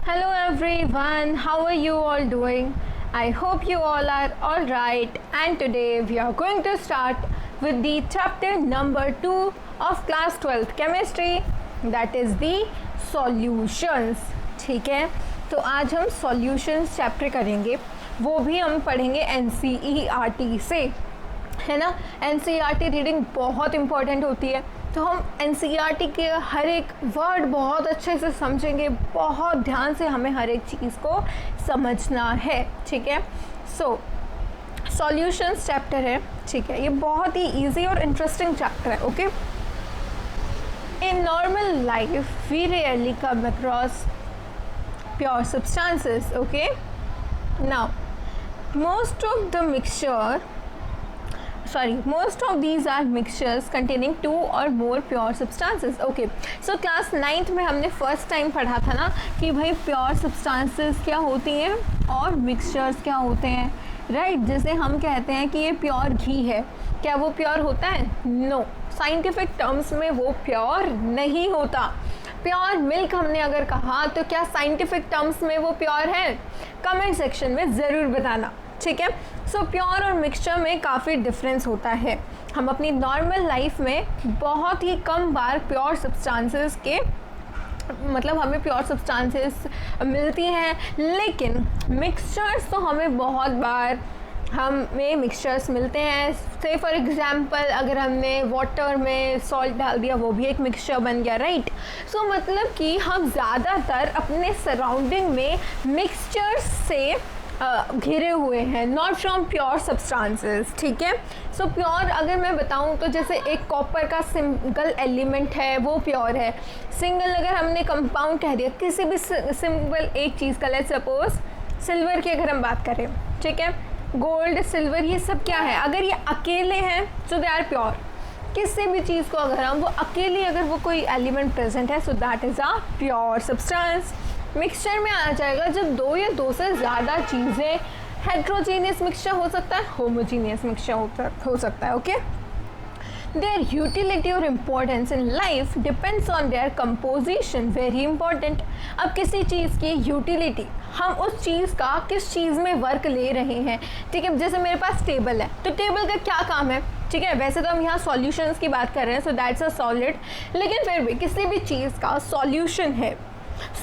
Hello everyone, how are you all doing? I hope you all are alright, and today we are going to start with the chapter number 2 of class 12th chemistry, that is the solutions. ठीक है, तो आज हम solutions chapter करेंगे, वो भी हम पढ़ेंगे NCERT से, है ना। NCERT रीडिंग बहुत इम्पॉर्टेंट होती है, तो हम NCERT के हर एक वर्ड बहुत अच्छे से समझेंगे, बहुत ध्यान से हमें हर एक चीज़ को समझना है, ठीक है। सॉल्यूशंस चैप्टर है, ठीक है, ये बहुत ही इजी और इंटरेस्टिंग चैप्टर है, okay. In normal life we rarely come across pure substances, okay. Now most of these are mixtures containing two or more pure substances. Okay, so class 9th में हमने फर्स्ट टाइम पढ़ा था ना कि भाई pure substances क्या होती हैं और मिक्सचर्स क्या होते हैं, राइट। जैसे हम कहते हैं कि ये प्योर घी है, क्या वो प्योर होता है? नो, साइंटिफिक टर्म्स में वो प्योर नहीं होता। प्योर मिल्क हमने अगर कहा तो क्या साइंटिफिक टर्म्स में वो प्योर है? कमेंट सेक्शन में ज़रूर बताना, ठीक है। सो प्योर और मिक्सचर में काफ़ी डिफरेंस होता है। हम अपनी नॉर्मल लाइफ में बहुत ही कम बार प्योर सब्सटेंसेस के मतलब हमें प्योर सब्सटेंसेस मिलती हैं, लेकिन मिक्सचर्स तो हमें बहुत बार हमें मिक्सचर्स मिलते हैं। से फॉर एग्जांपल अगर हमने वाटर में सॉल्ट डाल दिया, वो भी एक मिक्सचर बन गया, राइट। सो मतलब कि हम ज़्यादातर अपने सराउंडिंग में मिक्सचर्स से घिरे हुए हैं, नॉट फ्रॉम प्योर सब्सटेंसेस, ठीक है। सो प्योर अगर मैं बताऊं तो जैसे एक कॉपर का सिंगल एलिमेंट है वो प्योर है। सिंगल अगर हमने कंपाउंड कह दिया किसी भी सिंगल एक चीज़ का, लेट्स सपोज सिल्वर की अगर हम बात करें, ठीक है, गोल्ड, सिल्वर, ये सब क्या है, अगर ये अकेले हैं तो दे आर प्योर। किसी भी चीज़ को अगर हम वो अकेले अगर वो कोई एलिमेंट प्रेजेंट है, so that is a pure substance. Mixture में आ जाएगा जब दो या दो से ज़्यादा चीज़ें, हेट्रोजीनियस मिक्सचर हो सकता है, होमोजीनियस मिक्सचर हो सकता है, ओके। देयर यूटिलिटी और importance in life depends on their composition, very important. अब किसी चीज़ की यूटिलिटी, हम उस चीज़ का किस चीज़ में वर्क ले रहे हैं, ठीक है। जैसे मेरे पास टेबल है, तो टेबल का क्या काम है, ठीक है। वैसे तो हम यहाँ सॉल्यूशंस की बात कर रहे हैं, सो दैट्स अ सॉलिड, लेकिन फिर भी किसी भी चीज़ का सॉल्यूशन है,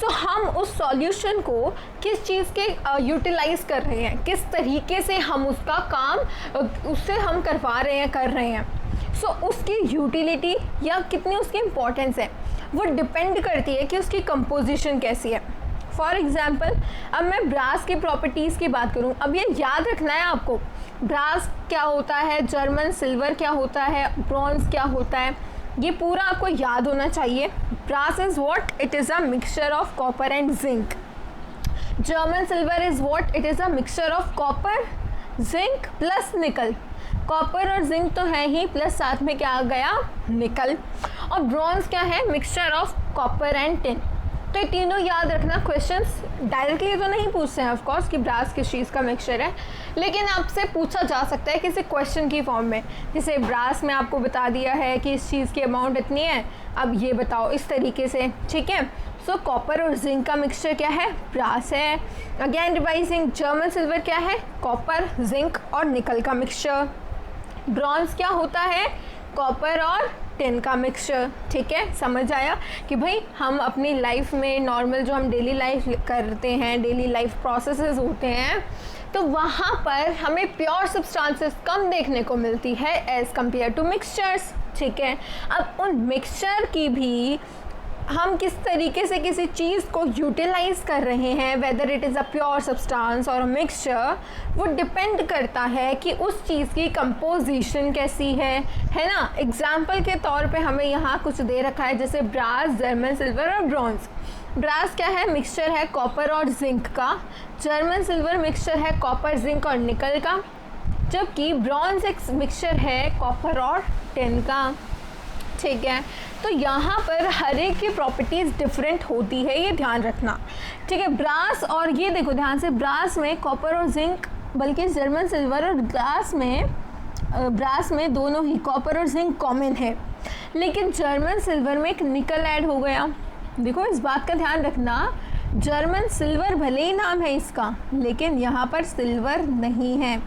सो हम उस सॉल्यूशन को किस चीज़ के यूटिलाइज कर रहे हैं, किस तरीके से हम उसका काम उससे हम करवा रहे हैं, कर रहे हैं। सो उसकी यूटिलिटी या कितनी उसकी इम्पोर्टेंस है वो डिपेंड करती है कि उसकी कंपोजिशन कैसी है। फॉर एग्जाम्पल अब मैं ब्रास की प्रॉपर्टीज़ की बात करूँ, अब ये याद रखना है आपको, ब्रास क्या होता है, जर्मन सिल्वर क्या होता है, ब्रॉन्ज क्या होता है, ये पूरा आपको याद होना चाहिए। Brass is what, it is a mixture of copper and zinc. German silver is what, it is a mixture of copper, zinc plus nickel. Copper और जिंक तो है ही, प्लस साथ में क्या आ गया, निकल। और ब्रॉन्ज क्या है, mixture of copper and tin. तो ये तीनों याद रखना। क्वेश्चंस डायरेक्टली तो नहीं पूछते हैं ऑफकोर्स कि ब्रास किस चीज़ का मिक्सचर है, लेकिन आपसे पूछा जा सकता है किसी क्वेश्चन की फॉर्म में, जैसे ब्रास में आपको बता दिया है कि इस चीज़ की अमाउंट इतनी है, अब ये बताओ, इस तरीके से, ठीक है। सो कॉपर और जिंक का मिक्सचर क्या है, ब्रास है। अगेन रिवाइजिंग, जर्मन सिल्वर क्या है, कॉपर, जिंक और निकल का मिक्सचर। ब्रॉन्ज क्या होता है, कॉपर और टिन का मिक्सचर, ठीक है। समझ आया कि भाई हम अपनी लाइफ में नॉर्मल जो हम डेली लाइफ करते हैं, डेली लाइफ प्रोसेसेस होते हैं, तो वहाँ पर हमें प्योर सब्सटेंसेस कम देखने को मिलती है एज़ कम्पेयर टू मिक्सचर्स, ठीक है। अब उन मिक्सचर की भी हम किस तरीके से किसी चीज़ को यूटिलाइज कर रहे हैं, whether it is a pure substance और मिक्सचर, वो डिपेंड करता है कि उस चीज़ की कंपोजिशन कैसी है ना। एग्जाम्पल के तौर पे हमें यहाँ कुछ दे रखा है, जैसे ब्रास, जर्मन सिल्वर और ब्रॉन्ज। ब्रास क्या है, मिक्सचर है कॉपर और जिंक का। जर्मन सिल्वर मिक्सचर है कॉपर, जिंक और निकल का, जबकि ब्रॉन्ज एक मिक्सचर है कॉपर और टिन का, ठीक है। तो यहाँ पर हर एक की प्रॉपर्टीज़ डिफरेंट होती है, ये ध्यान रखना, ठीक है। ब्रास और ये देखो ध्यान से, ब्रास में कॉपर और जिंक, बल्कि जर्मन सिल्वर और ब्रास में दोनों ही कॉपर और जिंक कॉमन है, लेकिन जर्मन सिल्वर में एक निकल ऐड हो गया। देखो इस बात का ध्यान रखना जर्मन सिल्वर भले ही नाम है इसका, लेकिन यहाँ पर सिल्वर नहीं है,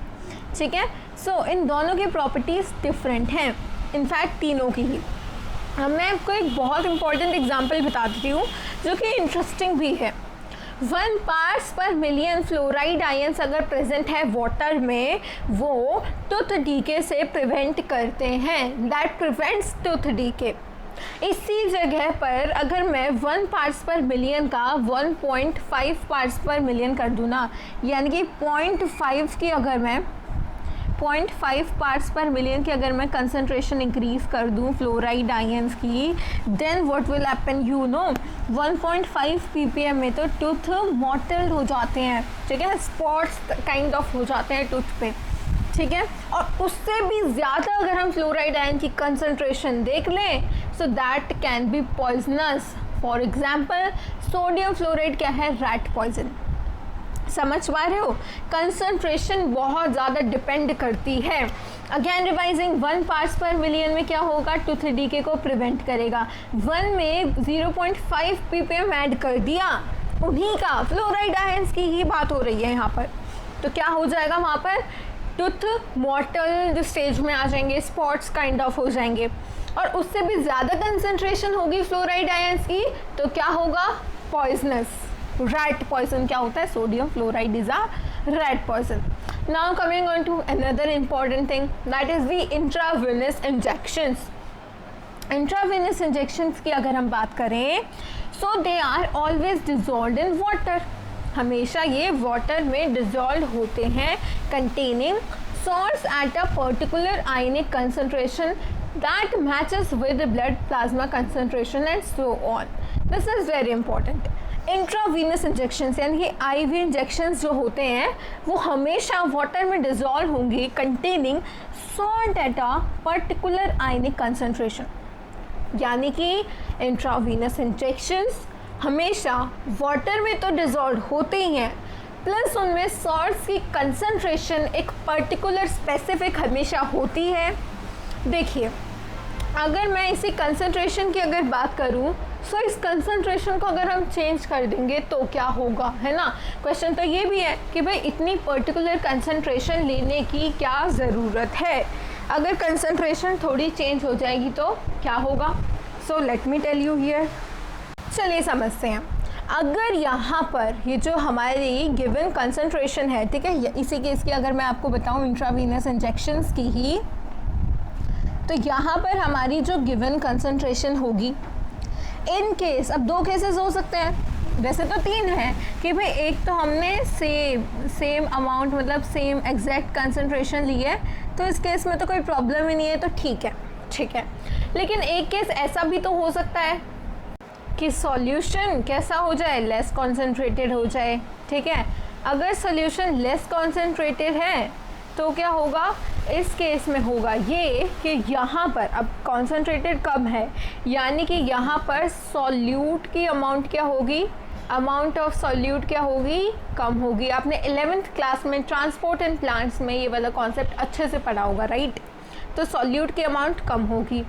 ठीक है। सो इन दोनों की प्रॉपर्टीज़ डिफरेंट हैं, इनफैक्ट तीनों की ही। अब मैं आपको एक बहुत इंपॉर्टेंट एग्जांपल बता देती हूँ जो कि इंटरेस्टिंग भी है। 1 parts per million fluoride ions अगर प्रेजेंट है वाटर में, वो टूथ डीके से प्रिवेंट करते हैं, दैट प्रिवेंट्स टूथ डीके। इसी जगह पर अगर मैं 1 पार्ट्स पर मिलियन का 1.5 पार्ट्स पर मिलियन कर दूँ ना, यानी कि 0.5 की अगर मैं 0.5 पार्ट्स पर मिलियन की अगर मैं कंसंट्रेशन इंक्रीज कर दूं फ्लोराइड आयंस की, then what will happen, you know 1.5 ppm में तो टूथ मॉटल्ड हो जाते हैं, ठीक है, स्पॉट्स काइंड ऑफ हो जाते हैं टूथ पे, ठीक है। और उससे भी ज़्यादा अगर हम फ्लोराइड आयन की कंसंट्रेशन देख लें, so that can be poisonous. For example sodium fluoride क्या है, रैट पॉइजन। समझ पा रहे हो, कंसंट्रेशन बहुत ज़्यादा डिपेंड करती है। Again revising, 1 parts per million में क्या होगा, टूथ डीके को प्रिवेंट करेगा। 1 में 0.5 ppm ऐड कर दिया, उन्हीं का फ्लोराइड आयंस की ही बात हो रही है यहाँ पर, तो क्या हो जाएगा वहाँ पर, टूथ मॉटल स्टेज में आ जाएंगे, स्पॉट्स काइंड ऑफ हो जाएंगे। और उससे भी ज़्यादा कंसंट्रेशन होगी फ्लोराइड आयंस की तो क्या होगा, पॉइजनस, रैट पॉइजन। क्या होता है, sodium fluoride is a rat poison. Now coming on to another important thing, that is the intravenous injections. Intravenous injections की अगर हम बात करें, so they are always dissolved in water, हमेशा ये वाटर में डिजॉल्व होते हैं, containing salts at a particular ionic concentration that matches with blood plasma concentration and so on. This is very important. Intravenous injections यानी कि ivy injections जो होते हैं वो हमेशा वाटर में डिजॉल्व होंगी, containing salt eight a particular ionic concentration, यानी कि इंट्रावीनस इंजेक्शंस हमेशा वाटर में तो डिजॉल्व होते ही हैं, प्लस उनमें सॉल्ट्स की कंसंट्रेशन एक पर्टिकुलर स्पेसिफिक हमेशा होती है। देखिए, अगर मैं इसी कंसंट्रेशन की अगर बात करूं, सो इस कंसंट्रेशन को अगर हम चेंज कर देंगे तो क्या होगा, है ना। क्वेश्चन तो ये भी है कि भाई इतनी पर्टिकुलर कंसंट्रेशन लेने की क्या ज़रूरत है, अगर कंसंट्रेशन थोड़ी चेंज हो जाएगी तो क्या होगा। So let me tell you here, चलिए समझते हैं। अगर यहाँ पर ये जो हमारी गिवन कंसंट्रेशन है, ठीक है, इसी केस की अगर मैं आपको बताऊँ इंट्रावीनस इंजेक्शंस की ही, तो यहाँ पर हमारी जो गिवन कंसंट्रेशन होगी, इन केस, अब 2 केसेस हो सकते हैं, वैसे तो 3 हैं कि भाई एक तो हमने सेम अमाउंट मतलब सेम एग्जैक्ट कंसंट्रेशन ली है, तो इस केस में तो कोई प्रॉब्लम ही नहीं है, तो ठीक है। लेकिन एक केस ऐसा भी तो हो सकता है कि सॉल्यूशन कैसा हो जाए, लेस कॉन्सेंट्रेटेड हो जाए, ठीक है। अगर सॉल्यूशन लेस कॉन्सेंट्रेटेड है तो क्या होगा, इस केस में होगा ये कि यहाँ पर अब कॉन्सेंट्रेटेड कम है, यानी कि यहाँ पर सॉल्यूट की अमाउंट क्या होगी, अमाउंट ऑफ सॉल्यूट क्या होगी, कम होगी। आपने 11th क्लास में ट्रांसपोर्ट एंड प्लांट्स में ये वाला कॉन्सेप्ट अच्छे से पढ़ा होगा, राइट। तो सॉल्यूट की अमाउंट कम होगी,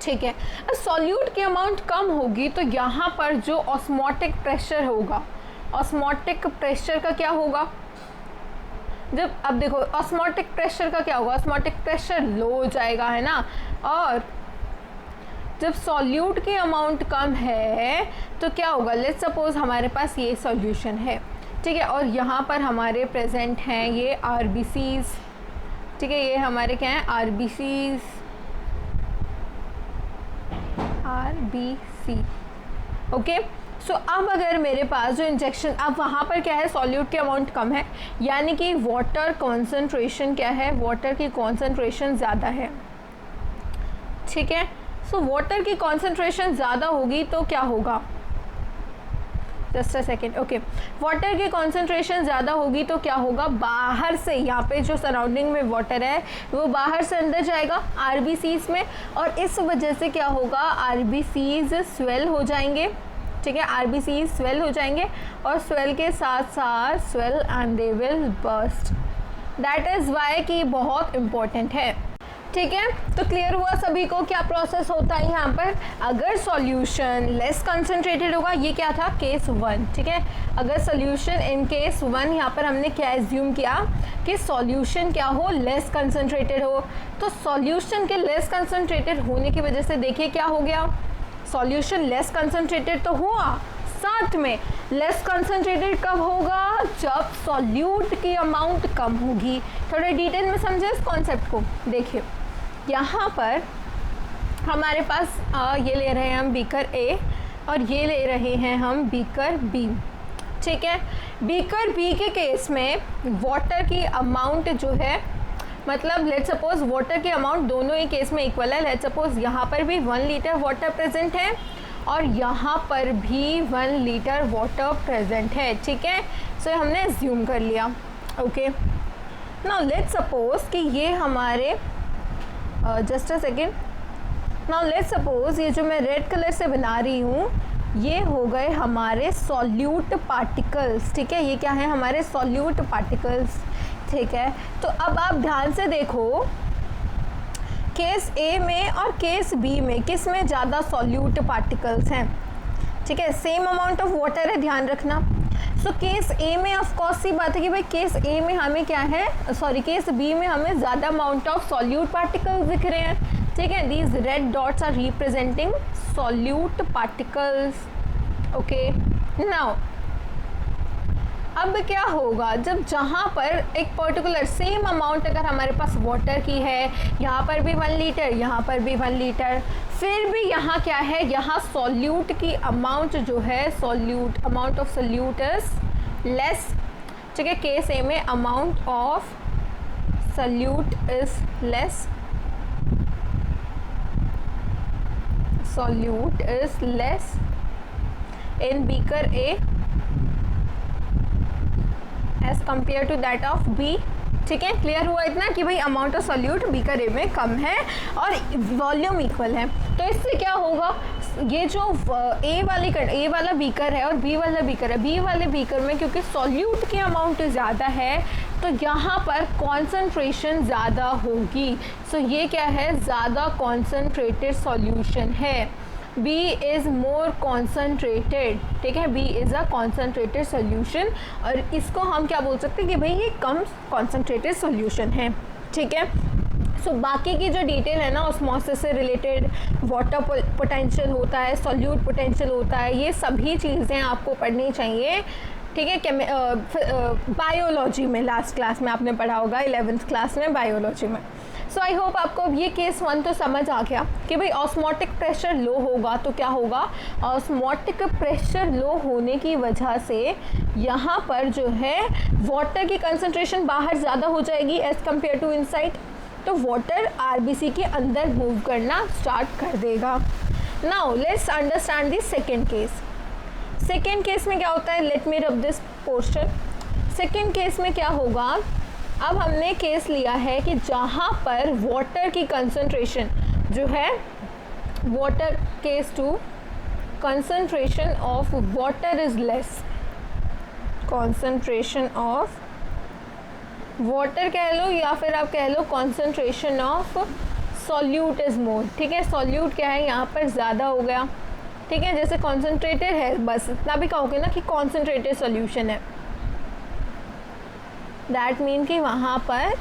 ठीक है। सॉल्यूट की अमाउंट कम होगी तो यहाँ पर जो ऑस्मोटिक प्रेशर होगा, ऑस्मोटिक प्रेशर का क्या होगा, जब अब देखो ऑस्मोटिक प्रेशर का क्या होगा, ऑस्मोटिक प्रेशर लो हो जाएगा, है ना। और जब सॉल्यूट की अमाउंट कम है तो क्या होगा, लेट्स सपोज हमारे पास ये सॉल्यूशन है, ठीक है, और यहाँ पर हमारे प्रेजेंट हैं ये आरबीसीज, ठीक है, ये हमारे क्या हैं, आरबीसी, ओके। सो अब अगर मेरे पास जो इंजेक्शन, अब वहाँ पर क्या है, सॉल्यूट की अमाउंट कम है, यानी कि वाटर कॉन्सेंट्रेशन क्या है, वाटर की कॉन्सेंट्रेशन ज़्यादा है, ठीक है। सो वाटर की कॉन्सेंट्रेशन ज़्यादा होगी तो क्या होगा, just a second, okay. Water की कॉन्सेंट्रेशन ज़्यादा होगी तो क्या होगा, बाहर से यहाँ पे जो सराउंडिंग में वाटर है वो बाहर से अंदर जाएगा आरबीसीज में, और इस वजह से क्या होगा, आरबीसीज स्वेल हो जाएंगे, ठीक है, आरबीसीज स्वेल हो जाएंगे, और स्वेल के साथ साथ swell and they will burst. That is why कि बहुत इम्पोर्टेंट है, ठीक है, तो क्लियर हुआ सभी को क्या प्रोसेस होता है यहाँ पर। अगर सॉल्यूशन लेस कंसंट्रेटेड होगा, ये क्या था केस 1, ठीक है। अगर सॉल्यूशन इन केस 1 यहाँ पर हमने क्या एज्यूम किया कि सॉल्यूशन क्या हो, लेस कंसंट्रेटेड हो। तो सॉल्यूशन के लेस कंसंट्रेटेड होने की वजह से देखिए क्या हो गया, सॉल्यूशन लेस कंसंट्रेटेड तो हुआ, साथ में लेस कंसंट्रेटेड कब होगा, जब सॉल्यूट की अमाउंट कम होगी। थोड़ा डिटेल में समझे इस कॉन्सेप्ट को। देखिए यहाँ पर हमारे पास ये ले रहे हैं हम बीकर ए और ये ले रहे हैं हम बीकर बी, ठीक है। बीकर बी के केस में वाटर की अमाउंट जो है, मतलब लेट सपोज वाटर की अमाउंट दोनों ही केस में इक्वल है। लेट सपोज यहाँ पर भी 1 लीटर वाटर प्रेजेंट है और यहाँ पर भी 1 लीटर वाटर प्रेजेंट है, ठीक है। सो हमने एज्यूम कर लिया, ओके। नाउ लेट सपोज कि ये हमारे just a second, now let suppose ये जो मैं रेड कलर से बना रही हूँ ये हो गए हमारे सॉल्यूट पार्टिकल्स, ठीक है। ये क्या है, हमारे सॉल्यूट पार्टिकल्स, ठीक है। तो अब आप ध्यान से देखो केस ए में और केस बी में किस में ज़्यादा सॉल्यूट पार्टिकल्स हैं, ठीक है। सेम अमाउंट ऑफ वाटर है, ध्यान रखना। सो केस ए में ऑफ कोर्स सी बात है कि भाई केस ए में हमें क्या है, सॉरी केस बी में हमें ज़्यादा अमाउंट ऑफ सॉल्यूट पार्टिकल्स दिख रहे हैं, ठीक है। These red dots are representing solute particles, okay. Now अब क्या होगा, जब जहाँ पर एक पर्टिकुलर सेम अमाउंट अगर हमारे पास वाटर की है, यहाँ पर भी 1 लीटर, यहाँ पर भी 1 लीटर, फिर भी यहाँ क्या है, यहाँ सॉल्यूट की अमाउंट जो है, solute amount of solute is less, ठीक है। केस ए में amount of solute is less, solute is less in beaker A as compare to that of B, ठीक है। क्लियर हुआ इतना कि भाई amount of solute beaker A में कम है और वॉल्यूम इक्वल है। तो इससे क्या होगा, ये जो ए वाला बीकर है और बी वाला बीकर है, बी वाले बीकर में क्योंकि सॉल्यूट की अमाउंट ज़्यादा है तो यहाँ पर कॉन्सेंट्रेशन ज़्यादा होगी। सो ये क्या है, ज़्यादा कॉन्सेंट्रेटेड सॉल्यूशन है। B इज़ मोर कॉन्सेंट्रेटेड, ठीक है। B is a concentrated solution और इसको हम क्या बोल सकते हैं कि भाई ये कम कॉन्सेंट्रेटेड सोल्यूशन है, ठीक है। सो बाकी की जो डिटेल है ना ऑस्मोसिस से रिलेटेड, वाटर पोटेंशियल होता है, सॉल्यूट पोटेंशियल होता है, ये सभी चीज़ें आपको पढ़नी चाहिए, ठीक है। बायोलॉजी में लास्ट क्लास में आपने पढ़ा होगा, 11th क्लास में बायोलॉजी में। सो आई होप आपको अब ये केस 1 तो समझ आ गया कि भाई ऑस्मोटिक प्रेशर लो होगा तो क्या होगा, ऑस्मोटिक प्रेशर लो होने की वजह से यहाँ पर जो है वाटर की कंसंट्रेशन बाहर ज़्यादा हो जाएगी एज़ कम्पेयर टू इनसाइड, तो वाटर आरबीसी के अंदर मूव करना स्टार्ट कर देगा। Now let's understand this second case. Second case में क्या होता है, let me rub this portion. Second case में क्या होगा, अब हमने केस लिया है कि जहाँ पर वाटर की कंसंट्रेशन जो है, water case 2 concentration of water is less, concentration of water कह लो या फिर आप कह low concentration of solute is more, ठीक है। सॉल्यूट क्या है यहाँ पर ज़्यादा हो गया, ठीक है। जैसे कॉन्सेंट्रेटेड है बस इतना भी कहोगे ना कि कॉन्सेंट्रेटेड सॉल्यूशन है, दैट मीन कि वहाँ पर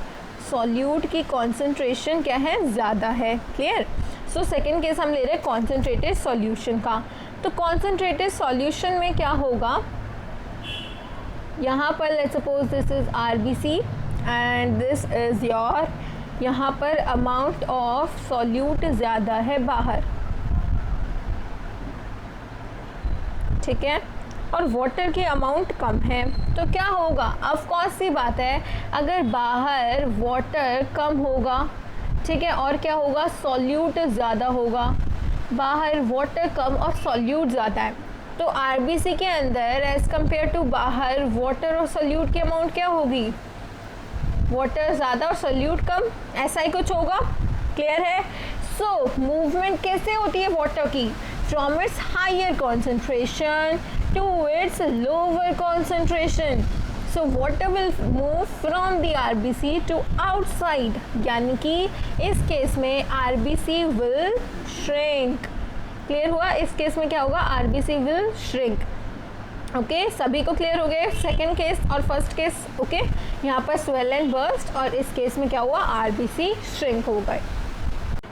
सॉल्यूट की कॉन्सेंट्रेशन क्या है, ज़्यादा है। क्लियर। सो सेकेंड केस हम ले रहे हैं कॉन्सेंट्रेटेड सॉल्यूशन का। तो कॉन्सेंट्रेटेड सॉल्यूशन में क्या होगा, यहाँ पर let's suppose this is RBC and this is your, यहाँ पर अमाउंट ऑफ सॉल्यूट ज़्यादा है बाहर, ठीक है, और वाटर की अमाउंट कम है। तो क्या होगा, ऑफ कोर्स सी बात है, अगर बाहर वाटर कम होगा, ठीक है, और क्या होगा, सॉल्यूट ज़्यादा होगा, बाहर वाटर कम और सॉल्यूट ज़्यादा है, तो आरबीसी के अंदर एज़ कम्पेयर टू बाहर वाटर और सॉल्यूट की अमाउंट क्या होगी, वाटर ज़्यादा और सॉल्यूट कम, ऐसा ही कुछ होगा। क्लियर है। सो मूवमेंट कैसे होती है वाटर की, from its higher concentration to its lower concentration. So water will move from the RBC to outside, यानी कि इस केस में आरबीसी विल श्रिंक। क्लियर हुआ? इस केस में क्या होगा? RBC will shrink. ओके, सभी को क्लियर हो गए? सेकेंड केस और फर्स्ट केस। ओके, यहाँ पर स्वेल एंड बर्स्ट, और इस केस में क्या हुआ? आरबीसी श्रिंक हो गए।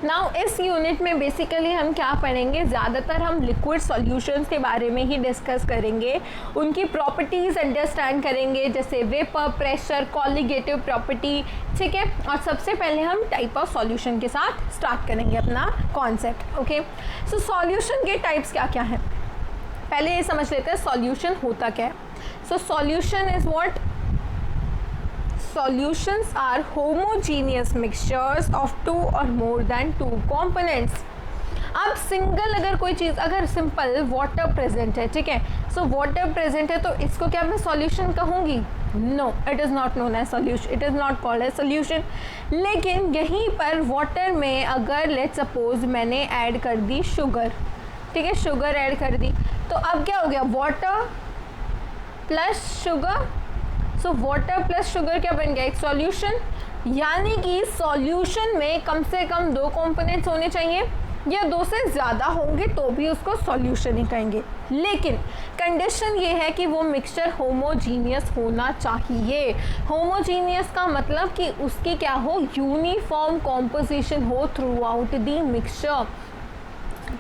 नाउ इस यूनिट में बेसिकली हम क्या पढ़ेंगे? ज़्यादातर हम लिक्विड सॉल्यूशंस के बारे में ही डिस्कस करेंगे, उनकी प्रॉपर्टीज़ अंडरस्टैंड करेंगे, जैसे वेपर, प्रेशर, कॉलिगेटिव प्रॉपर्टी। ठीक है, और सबसे पहले हम टाइप ऑफ सॉल्यूशन के साथ स्टार्ट करेंगे अपना कॉन्सेप्ट। ओके, सो सॉल्यूशन के टाइप्स क्या क्या हैं? पहले ये समझ लेते हैं सॉल्यूशन होता क्या है। So solution is what? Solutions are homogeneous mixtures of two or more than two components. अब सिंगल अगर कोई चीज़, अगर सिंपल वाटर प्रेजेंट है, ठीक है, सो वाटर प्रेजेंट है तो इसको क्या मैं सॉल्यूशन कहूँगी? No, it is not known as solution, it is not called as solution. लेकिन यहीं पर वाटर में अगर लेट्स सपोज मैंने ऐड कर दी शुगर, ठीक है, शुगर ऐड कर दी, तो अब क्या हो गया? Water plus sugar. So water plus sugar क्या बन गया? एक सॉल्यूशन। यानी कि सॉल्यूशन में कम से कम दो कंपोनेंट्स होने चाहिए, या दो से ज़्यादा होंगे तो भी उसको सॉल्यूशन ही कहेंगे। लेकिन कंडीशन ये है कि वो मिक्सचर होमोजीनियस होना चाहिए। होमोजीनियस का मतलब कि उसकी क्या हो? यूनिफॉर्म कॉम्पोजिशन हो थ्रू आउट दी मिक्सचर।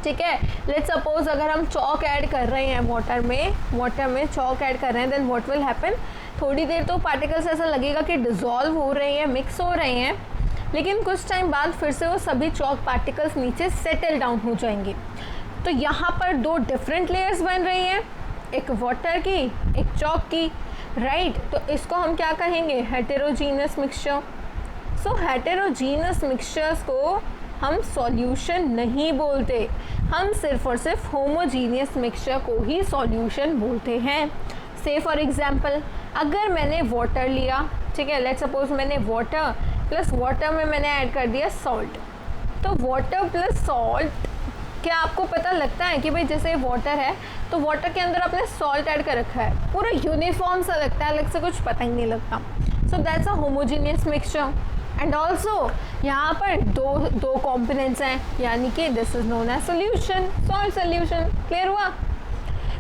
ठीक है, लेट्स सपोज अगर हम चॉक ऐड कर रहे हैं वाटर में चॉक ऐड कर रहे हैं, देन व्हाट विल हैपन? थोड़ी देर तो पार्टिकल्स ऐसा लगेगा कि डिज़ोल्व हो रहे हैं, मिक्स हो रहे हैं, लेकिन कुछ टाइम बाद फिर से वो सभी चॉक पार्टिकल्स नीचे सेटल डाउन हो जाएंगे। तो यहाँ पर दो डिफरेंट लेयर्स बन रही हैं, एक वाटर की, एक चॉक की, राइट? तो इसको हम क्या कहेंगे? Heterogeneous mixture. So heterogeneous mixtures को हम सॉल्यूशन नहीं बोलते, हम सिर्फ और सिर्फ होमोजीनियस मिक्सचर को ही सॉल्यूशन बोलते हैं। से फॉर एग्जांपल अगर मैंने वाटर लिया, ठीक है, लेट्स सपोज मैंने वाटर प्लस वाटर में मैंने ऐड कर दिया सॉल्ट, तो वाटर प्लस सॉल्ट, क्या आपको पता लगता है कि भाई जैसे वाटर है तो वाटर के अंदर आपने सॉल्ट ऐड कर रखा है, पूरा यूनिफॉर्म सा लगता है, अलग से कुछ पता ही नहीं लगता। So that's a homogeneous mixture. And also यहाँ पर दो कॉम्पोनेंट्स हैं, यानी कि this is known as solution, salt solution. Clear हुआ?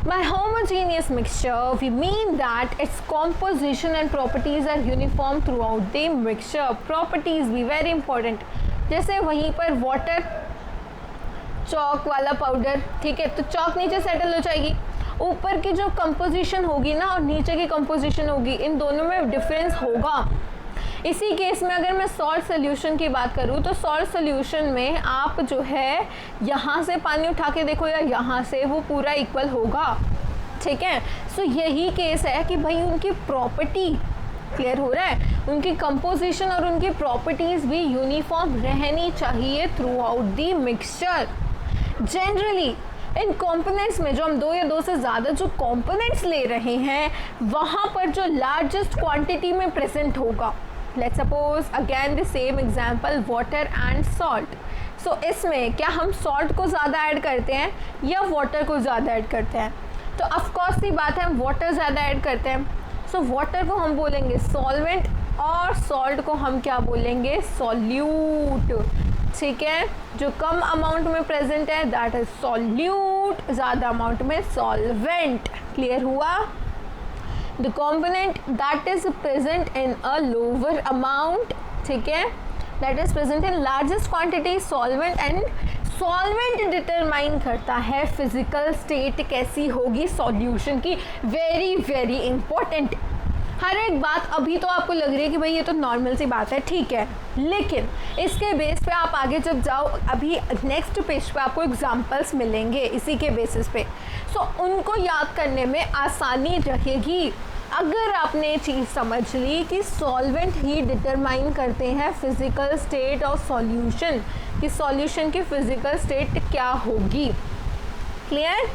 By homogeneous mixture, we mean that its composition and properties are uniform throughout the mixture. Properties भी very important. जैसे वहीं पर water, चॉक वाला पाउडर, ठीक है, तो चॉक नीचे सेटल हो जाएगी, ऊपर की जो कंपोजिशन होगी ना और नीचे की कंपोजिशन होगी, इन दोनों में डिफरेंस होगा। इसी केस में अगर मैं सॉल्ट सोल्यूशन की बात करूँ तो सॉल्ट सोल्यूशन में आप जो है यहाँ से पानी उठा के देखो या यहाँ से, वो पूरा इक्वल होगा। ठीक है, सो यही केस है कि भाई उनकी प्रॉपर्टी, क्लियर हो रहा है, उनकी कंपोजिशन और उनकी प्रॉपर्टीज़ भी यूनिफॉर्म रहनी चाहिए through out the mixture. Generally in components में जो हम दो या दो से ज़्यादा जो कंपोनेंट्स ले रहे हैं वहाँ पर जो लार्जेस्ट क्वांटिटी में प्रेजेंट होगा, let's suppose again the same example water and salt. So इसमें क्या हम सॉल्ट को ज़्यादा ऐड करते हैं या वाटर को ज़्यादा ऐड करते हैं? तो ऑफकोर्स की बात है हम वाटर ज़्यादा ऐड करते हैं। सो वाटर को हम बोलेंगे सॉल्वेंट और सॉल्ट को हम क्या बोलेंगे? सॉल्यूट। ठीक है, जो कम अमाउंट में प्रेजेंट है दैट इज सॉल्यूट, ज़्यादा अमाउंट में सॉल्वेंट। क्लियर हुआ? The component that is present in a lower amount, ठीक है, that is present in largest quantity solvent, and solvent determine करता है physical state कैसी होगी solution की। very very important। हर एक बात अभी तो आपको लग रही है कि भाई ये तो नॉर्मल सी बात है, ठीक है, लेकिन इसके बेस पे आप आगे जब जाओ, अभी नेक्स्ट पेज पे आपको एग्जांपल्स मिलेंगे इसी के बेसिस पे, सो उनको याद करने में आसानी रहेगी अगर आपने ये चीज़ समझ ली कि सॉल्वेंट ही डिटरमाइन करते हैं फिजिकल स्टेट ऑफ सॉल्यूशन, कि सॉल्यूशन की फिजिकल स्टेट क्या होगी। Clear?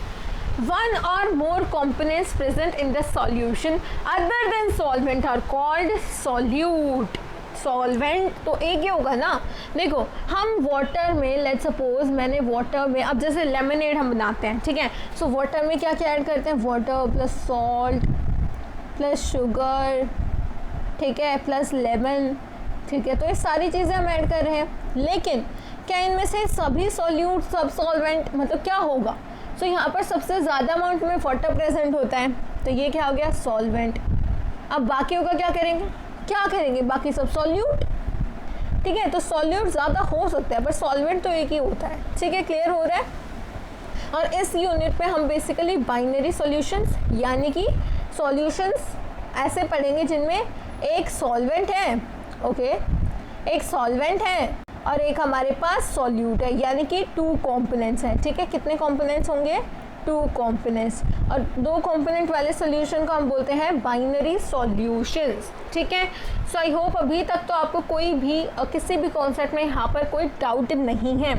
One or more components present in the solution other than solvent are called solute। Solvent तो एक ही होगा ना। देखो हम वाटर में लेट्स सपोज मैंने वाटर में, अब जैसे लेमनेड हम बनाते हैं, ठीक है, सो वाटर में क्या क्या ऐड करते हैं? Water plus salt plus sugar, ठीक है, प्लस लेमन, ठीक है। तो ये सारी चीज़ें हम ऐड कर रहे हैं, लेकिन क्या इनमें से सभी सॉल्यूट सब सॉल्वेंट, मतलब क्या होगा? तो यहाँ पर सबसे ज़्यादा अमाउंट में वाटर प्रेजेंट होता है, तो ये क्या हो गया? सॉल्वेंट। अब बाकियों का क्या करेंगे? क्या करेंगे? बाकी सब सॉल्यूट, ठीक है। तो सॉल्यूट ज़्यादा हो सकते हैं पर सॉल्वेंट तो एक ही होता है, ठीक है। क्लियर हो रहा है? और इस यूनिट पे हम बेसिकली बाइनरी सॉल्यूशंस यानी कि सॉल्यूशंस ऐसे पढ़ेंगे जिनमें एक सॉल्वेंट है, ओके, एक सॉल्वेंट है और एक हमारे पास सॉल्यूट है, यानी कि 2 कंपोनेंट्स हैं, ठीक है। कितने कंपोनेंट्स होंगे? 2 कंपोनेंट्स। और 2 कंपोनेंट वाले सॉल्यूशन को हम बोलते हैं बाइनरी सॉल्यूशंस, ठीक है। सो आई होप अभी तक तो आपको कोई भी किसी भी कॉन्सेप्ट में यहाँ पर कोई डाउट नहीं है,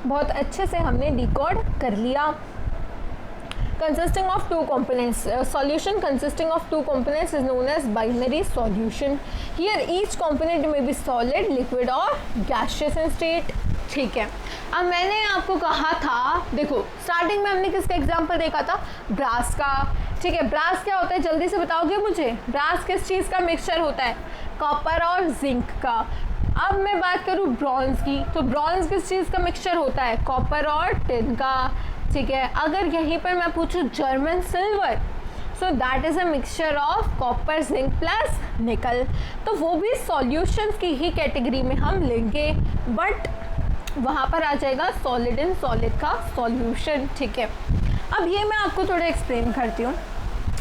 बहुत अच्छे से हमने डिकोड कर लिया। Consisting of 2 components, solution consisting of 2 components is known as binary solution. Here each component may be solid, liquid or gaseous in state. ठीक है। अब मैंने आपको कहा था, देखो स्टार्टिंग में हमने किसका एग्जांपल देखा था? ब्रास का, ठीक है। ब्रास क्या होता है जल्दी से बताओगे मुझे? ब्रास किस चीज़ का मिक्सचर होता है? कॉपर और जिंक का। अब मैं बात करूँ ब्रॉन्ज की, तो ब्रॉन्ज किस चीज़ का मिक्सचर होता है? कॉपर और टिन का, ठीक है। अगर यहीं पर मैं पूछूं German silver, so that is a mixture of copper zinc plus निकल, तो वो भी सॉल्यूशंस की ही कैटेगरी में हम लेंगे, बट वहाँ पर आ जाएगा सॉलिड इन सॉलिड का सॉल्यूशन, ठीक है। अब ये मैं आपको थोड़ा एक्सप्लेन करती हूँ।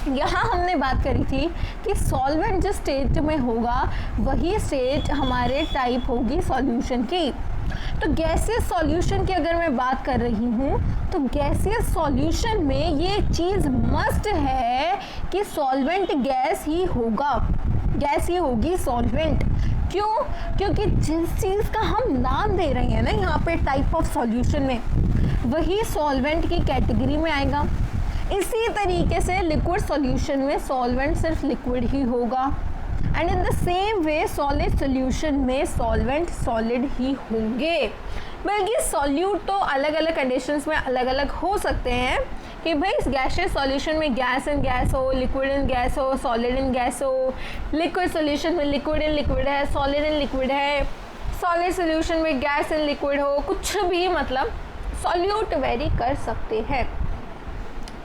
यहाँ हमने बात करी थी कि सॉल्वेंट जिस स्टेट में होगा वही स्टेट हमारे टाइप होगी सॉल्यूशन की। तो गैसियस सॉल्यूशन की अगर मैं बात कर रही हूँ तो गैसियस सॉल्यूशन में ये चीज़ मस्ट है कि सॉल्वेंट गैस ही होगा, गैस ही होगी सॉल्वेंट। क्यों? क्योंकि जिस चीज़ का हम नाम दे रहे हैं ना यहाँ पे टाइप ऑफ सॉल्यूशन में, वही सॉल्वेंट की कैटेगरी में आएगा। इसी तरीके से लिक्विड सॉल्यूशन में सॉल्वेंट सिर्फ लिक्विड ही होगा, and in the same way solid solution में सॉल्वेंट सॉलिड ही होंगे। बल्कि सॉल्यूट तो अलग अलग कंडीशंस में अलग अलग हो सकते हैं कि भाई इस गैसियस सॉल्यूशन में गैस इन गैस हो, लिक्विड इन गैस हो, सॉलिड इन गैस हो, लिक्विड सॉल्यूशन में लिक्विड इन लिक्विड है, सॉलिड इन लिक्विड है, सॉलिड सॉल्यूशन में गैस इन लिक्विड हो, कुछ भी, मतलब सॉल्यूट वेरी कर सकते हैं,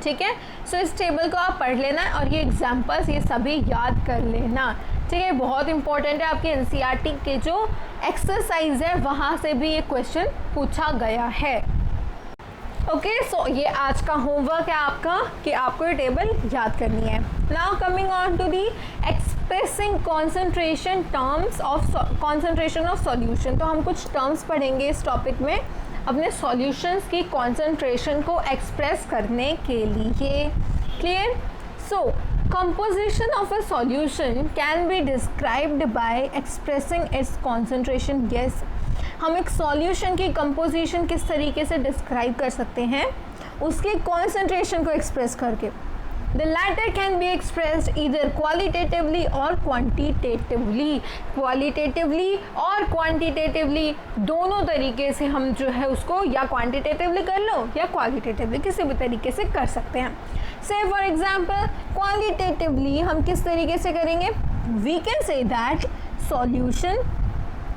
ठीक है। सो इस टेबल को आप पढ़ लेना और ये एग्जाम्पल्स ये सभी याद कर लेना, ठीक है। बहुत इंपॉर्टेंट है, आपके एनसीईआरटी के जो एक्सरसाइज है वहाँ से भी ये क्वेश्चन पूछा गया है। ओके, सो ये आज का होमवर्क है आपका कि आपको ये टेबल याद करनी है। Now coming on to the expressing concentration terms of concentration of solution. तो हम कुछ टर्म्स पढ़ेंगे इस टॉपिक में अपने सॉल्यूशंस की कॉन्सेंट्रेशन को एक्सप्रेस करने के लिए। Clear? So composition of a solution can be described by expressing its concentration. Yes, हम एक सॉल्यूशन की कंपोजिशन किस तरीके से डिस्क्राइब कर सकते हैं? उसकी कॉन्सेंट्रेशन को एक्सप्रेस करके। The latter can be expressed either qualitatively or quantitatively. Qualitatively और quantitatively दोनों तरीके से हम जो है उसको या quantitatively कर लो या qualitatively किसी भी तरीके से कर सकते हैं। Say for example, qualitatively हम किस तरीके से करेंगे? We can say that solution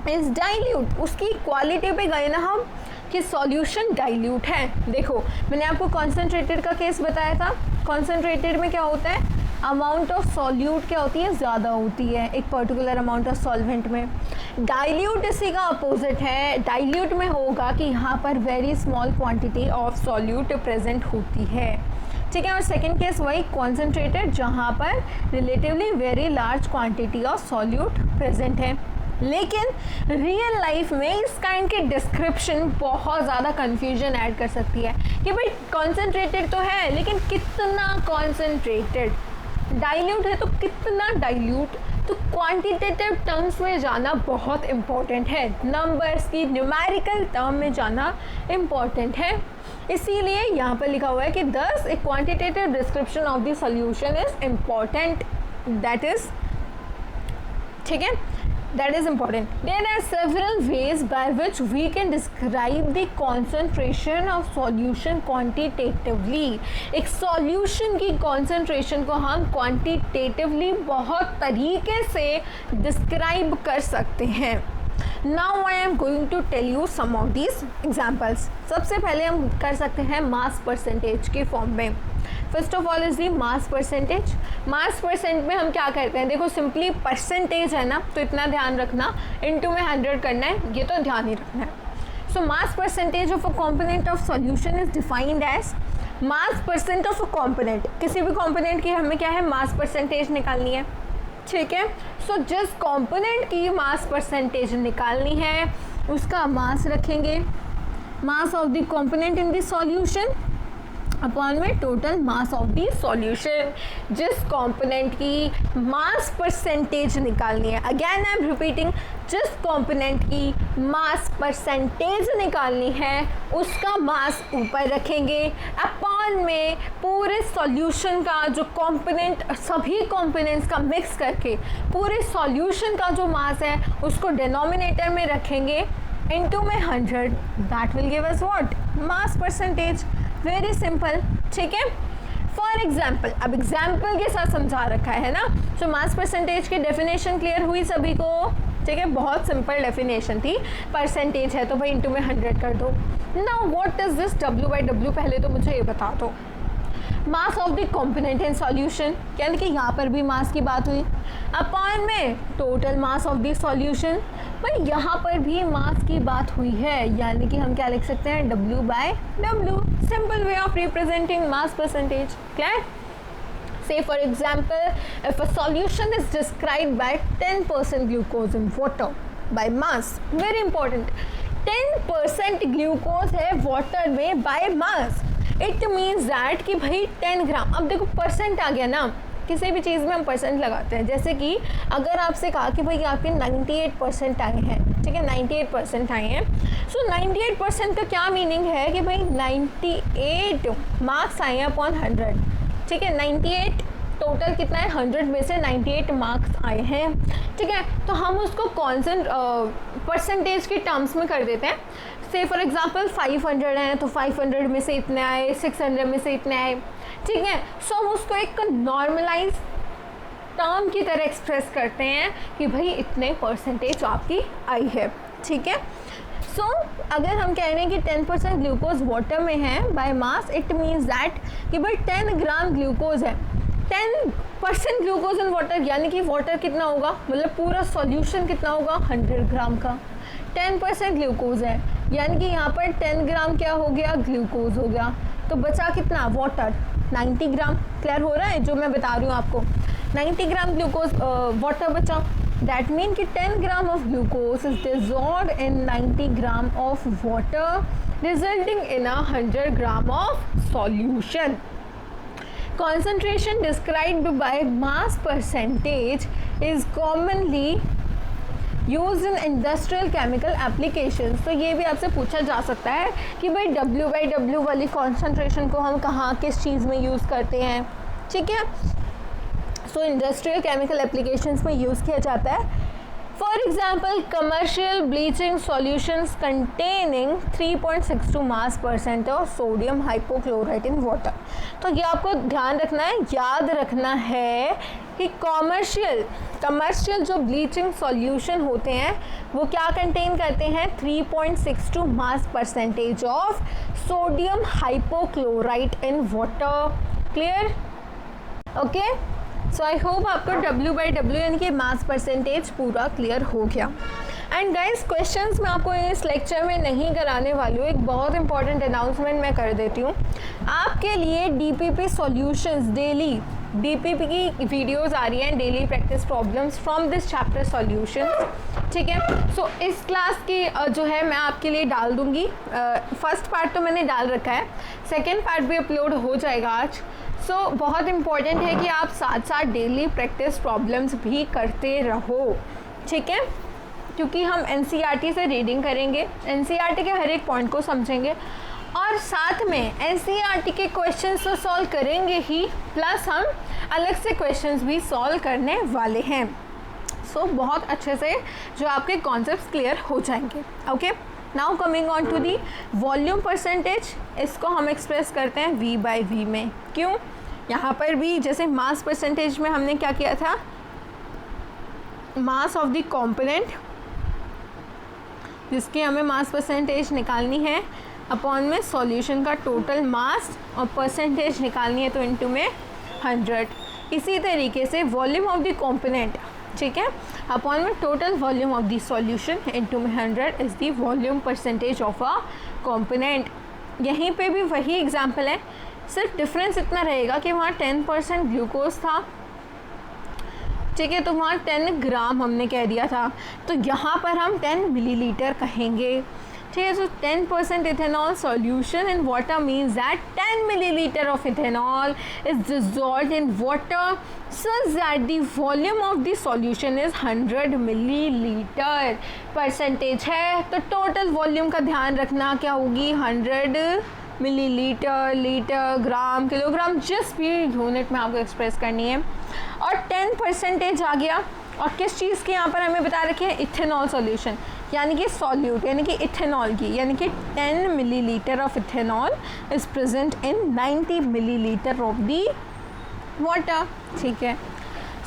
is dilute. उसकी क्वालिटी पे गए ना हम कि सॉल्यूशन डाइल्यूट है। देखो मैंने आपको कॉन्सेंट्रेटेड का केस बताया था। कॉन्सेंट्रेटेड में क्या होता है? अमाउंट ऑफ सॉल्यूट क्या होती है? ज़्यादा होती है एक पर्टिकुलर अमाउंट ऑफ सॉल्वेंट में। डाइल्यूट इसी का अपोजिट है। डाइल्यूट में होगा कि यहाँ पर very small quantity of solute present होती है, ठीक है। और सेकेंड केस वही कॉन्सेंट्रेटेड जहाँ पर relatively very large quantity of solute present है। लेकिन रियल लाइफ में इस काइंड के डिस्क्रिप्शन बहुत ज़्यादा कंफ्यूजन ऐड कर सकती है कि भाई कॉन्सेंट्रेटेड तो है लेकिन कितना कॉन्सेंट्रेटेड, डाइल्यूट है तो कितना डाइल्यूट। तो क्वांटिटेटिव टर्म्स में जाना बहुत इम्पॉर्टेंट है, नंबर्स की न्यूमेरिकल टर्म में जाना इम्पॉर्टेंट है। इसीलिए यहाँ पर लिखा हुआ है कि thus a quantitative description of the solution is important, that is, ठीक है। that is important. There are several ways by which we can describe the concentration of solution quantitatively. एक solution की concentration को हम quantitatively बहुत तरीके से describe कर सकते हैं. Now I am going to tell you some of these examples. सबसे पहले हम कर सकते हैं मास परसेंटेज के फॉर्म में. First of all is the mass percentage. Mass percent में हम क्या करते हैं, देखो सिंपली परसेंटेज है ना, तो इतना ध्यान रखना, इनटू में 100 करना है, ये तो ध्यान ही रखना है. So mass percentage of a component of solution is defined as mass percent of a component. किसी भी कंपोनेंट की हमें क्या है, मास परसेंटेज निकालनी है. ठीक है, सो जिस कंपोनेंट की मास परसेंटेज निकालनी है उसका मास रखेंगे, mass of the component in the solution upon में total mass of the solution. जिस कंपोनेंट की मास परसेंटेज निकालनी है, अगेन आई एम रिपीटिंग, जिस कंपोनेंट की मास परसेंटेज निकालनी है उसका मास ऊपर रखेंगे, अपॉन में पूरे सॉल्यूशन का जो कंपोनेंट, सभी कंपोनेंट्स का मिक्स करके पूरे सॉल्यूशन का जो मास है उसको डिनोमिनेटर में रखेंगे, इनटू में 100. That will give us what, mass percentage. Very simple. ठीक है, फॉर एग्जाम्पल, अब एग्जाम्पल के साथ समझा रखा है ना. सो मास परसेंटेज की डेफिनेशन क्लियर हुई सभी को. ठीक है, बहुत सिंपल डेफिनेशन थी. परसेंटेज है तो भाई इंटू में 100 कर दो. Now what is this W/W, पहले तो मुझे ये बता दो. मास of the component in solution, यानी कि यहाँ पर भी मास की बात हुई, अपॉन में total mass of the solution. भाई यहाँ पर भी मास की बात हुई है, यानी कि हम क्या लिख सकते हैं, W/W. Simple way of representing mass percentage. Clear? Say for example, if a solution is described by 10% glucose in water by mass, very important, 10% glucose है water में by mass, it means that कि भाई 10 ग्राम. अब देखो percent आ गया ना, किसी भी चीज़ में हम परसेंट लगाते हैं. जैसे कि अगर आपसे कहा कि भाई आपके 98% आए हैं, ठीक है, 98% आए हैं, सो 98% का क्या मीनिंग है कि भाई 98 मार्क्स आए हैं अपॉन 100. ठीक है, 98 टोटल कितना है, 100 में से 98 मार्क्स आए हैं. ठीक है, तो हम उसको कॉन्सेंट परसेंटेज के टर्म्स में कर देते हैं. से फॉर एग्जांपल 500 हैं तो 500 में से इतने आए, 600 में से इतने आए. ठीक है, सो हम उसको एक नॉर्मलाइज टर्म की तरह एक्सप्रेस करते हैं कि भाई इतने परसेंटेज आपकी आई है. ठीक है, सो अगर हम कह रहे हैं कि 10% ग्लूकोज वाटर में है by mass, it means that कि भाई 10 ग्राम ग्लूकोज है. 10% ग्लूकोज इन वाटर, यानी कि वाटर कितना होगा, मतलब पूरा सॉल्यूशन कितना होगा, 100 ग्राम का. 10% ग्लूकोज है, यानी कि यहाँ पर 10 ग्राम क्या हो गया, ग्लूकोज हो गया. तो बचा कितना, वाटर, 90 ग्राम. क्लियर हो रहा है जो मैं बता रही हूँ आपको, 90 ग्राम ग्लूकोज वाटर बचा. That means कि 10 gram of glucose is dissolved in 90 gram of water, resulting in 100 gram of solution. Concentration described by mass percentage is commonly used in industrial chemical applications. तो ये भी आपसे पूछा जा सकता है कि भाई W/W वाली concentration को हम कहाँ, किस चीज़ में यूज़ करते हैं. ठीक है, सो इंडस्ट्रियल केमिकल एप्लीकेशंस में यूज़ किया जाता है. For example, commercial bleaching solutions containing 3.62 mass percent of sodium hypochlorite in water. तो ये आपको ध्यान रखना है, याद रखना है कि कमर्शियल जो ब्लीचिंग सॉल्यूशन होते हैं वो क्या कंटेन करते हैं, 3.62 मास percentage of sodium hypochlorite in water. Clear? Okay, so I hope आपको W/W यानी कि मास परसेंटेज पूरा क्लियर हो गया. एंड गाइस, क्वेश्चंस मैं आपको इस लेक्चर में नहीं कराने वाली हूँ. एक बहुत इंपॉर्टेंट अनाउंसमेंट मैं कर देती हूँ. आपके लिए DPP सॉल्यूशंस, डेली DPP की वीडियोस आ रही हैं, daily practice problems from this chapter solutions. ठीक है, सो इस क्लास की जो है मैं आपके लिए डाल दूँगी. फर्स्ट पार्ट तो मैंने डाल रखा है, सेकेंड पार्ट भी अपलोड हो जाएगा आज. सो बहुत इम्पॉर्टेंट है कि आप साथ साथ डेली प्रैक्टिस प्रॉब्लम्स भी करते रहो. ठीक है, क्योंकि हम NCERT से रीडिंग करेंगे, NCERT के हर एक पॉइंट को समझेंगे और साथ में NCERT के क्वेश्चंस तो सॉल्व करेंगे ही, प्लस हम अलग से क्वेश्चंस भी सॉल्व करने वाले हैं. सो बहुत अच्छे से जो आपके कॉन्सेप्ट्स क्लियर हो जाएंगे। Okay, now coming on to the volume percentage, इसको हम एक्सप्रेस करते हैं V बाई V में। क्यों? यहाँ पर भी जैसे मास परसेंटेज में हमने क्या किया था, मास ऑफ द कंपोनेंट जिसकी हमें मास परसेंटेज निकालनी है अपॉन में सॉल्यूशन का टोटल मास, और परसेंटेज निकालनी है तो इनटू में 100। इसी तरीके से वॉल्यूम ऑफ द कंपोनेंट, ठीक है, अपॉन में total volume of the solution into में 100 is the volume percentage of a component. यहीं पे भी वही एग्जांपल है, सिर्फ डिफरेंस इतना रहेगा कि वहाँ 10% ग्लूकोज था, ठीक है, तो वहाँ 10 ग्राम हमने कह दिया था, तो यहाँ पर हम 10 मिलीलीटर कहेंगे, ठीक है। सो 10% ethanol solution in water means that 10 milliliter of ethanol is dissolved in water such that the volume of the solution is 100 milliliter। Percentage है तो टोटल वॉल्यूम का ध्यान रखना क्या होगी, 100 मिलीलीटर, लीटर, ग्राम, किलोग्राम, जिस भी यूनिट में आपको एक्सप्रेस करनी है। और 10% आ गया, और किस चीज़ की यहाँ पर हमें बता रखी है, इथेनॉल सॉल्यूशन, यानी कि सॉल्यूट, यानी कि इथेनॉल की, यानी कि 10 milliliter of ethanol is present in 90 milliliter of the water, ठीक है।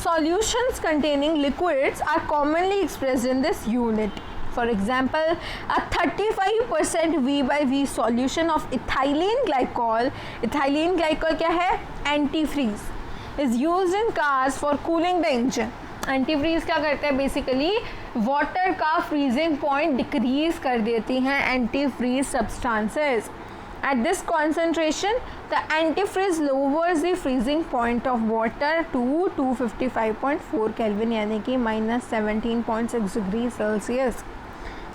Solutions containing liquids are commonly expressed in this unit. For example, a 35% V by V solution of ethylene glycol, ethylene glycol क्या है, antifreeze, is used in cars for cooling the engine. Antifreeze क्या करते हैं, basically water का freezing point decrease कर देती हैं antifreeze substances. At this concentration the antifreeze lowers the freezing point of water to 255.4 kelvin, यानी कि -17.6 degree Celsius.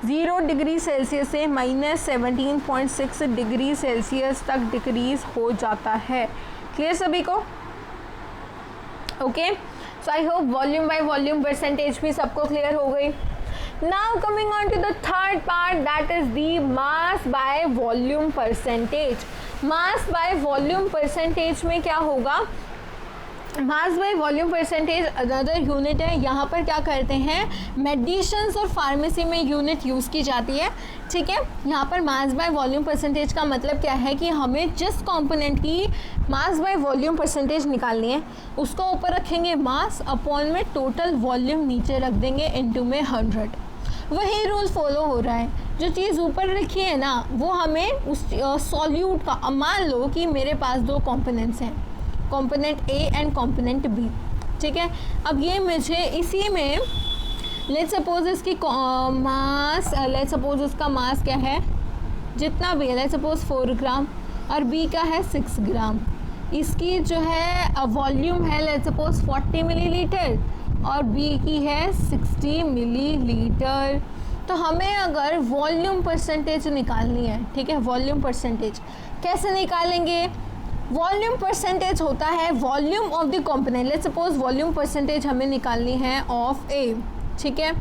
0 degree Celsius से -17.6 डिग्री सेल्सियस तक डिक्रीज हो जाता है। क्लियर सभी को? Okay, so I hope volume by volume percentage भी सबको क्लियर हो गई। Now coming on to the third part, that is the mass by volume percentage. Mass by volume percentage में क्या होगा, mass by volume percentage another unit है। यहाँ पर क्या करते हैं, मेडिसिन्स और फार्मेसी में यूनिट यूज़ की जाती है, ठीक है। यहाँ पर मास बाय वॉल्यूम परसेंटेज का मतलब क्या है कि हमें जिस कंपोनेंट की मास बाय वॉल्यूम परसेंटेज निकालनी है उसको ऊपर रखेंगे मास, अपॉन में टोटल वॉल्यूम नीचे रख देंगे इनटू में 100। वही रूल फॉलो हो रहा है, जो चीज़ ऊपर रखी है ना वो हमें उस सॉल्यूट का, मान लो कि मेरे पास 2 कंपोनेंट्स हैं, component A and component B, ठीक है। अब ये मुझे इसी में लेट्स सपोज इसकी मास, लेट्स सपोज उसका मास क्या है, जितना भी है, लेट्स सपोज 4 ग्राम, और बी का है 6 ग्राम। इसकी जो है वॉल्यूम है लेट्स सपोज 40 मिलीलीटर और बी की है 60 मिलीलीटर। तो हमें अगर वॉल्यूम परसेंटेज निकालनी है, ठीक है, वॉल्यूम परसेंटेज कैसे निकालेंगे, वॉल्यूम परसेंटेज होता है volume of the component. Let's suppose volume percentage हमें निकालनी है ऑफ ए, ठीक है।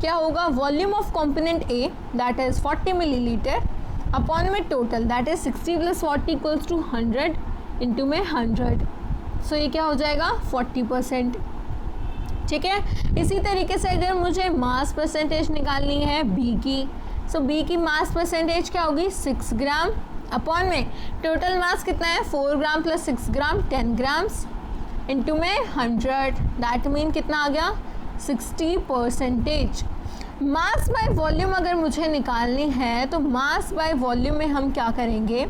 क्या होगा, volume of component A that is 40 millilitre upon में total that is 60 + 40 equals to 100 into में 100। सो ये क्या हो जाएगा, 40%, ठीक है। इसी तरीके से अगर मुझे मास परसेंटेज निकालनी है बी की, सो बी की मास परसेंटेज क्या होगी, 6 ग्राम अपॉन में टोटल मास कितना है, 4 ग्राम + 6 ग्राम 10 ग्राम्स इंटू में 100, दैट मीन कितना आ गया, 60%। मास बाय वॉल्यूम अगर मुझे निकालनी है तो मास बाय वॉल्यूम में हम क्या करेंगे,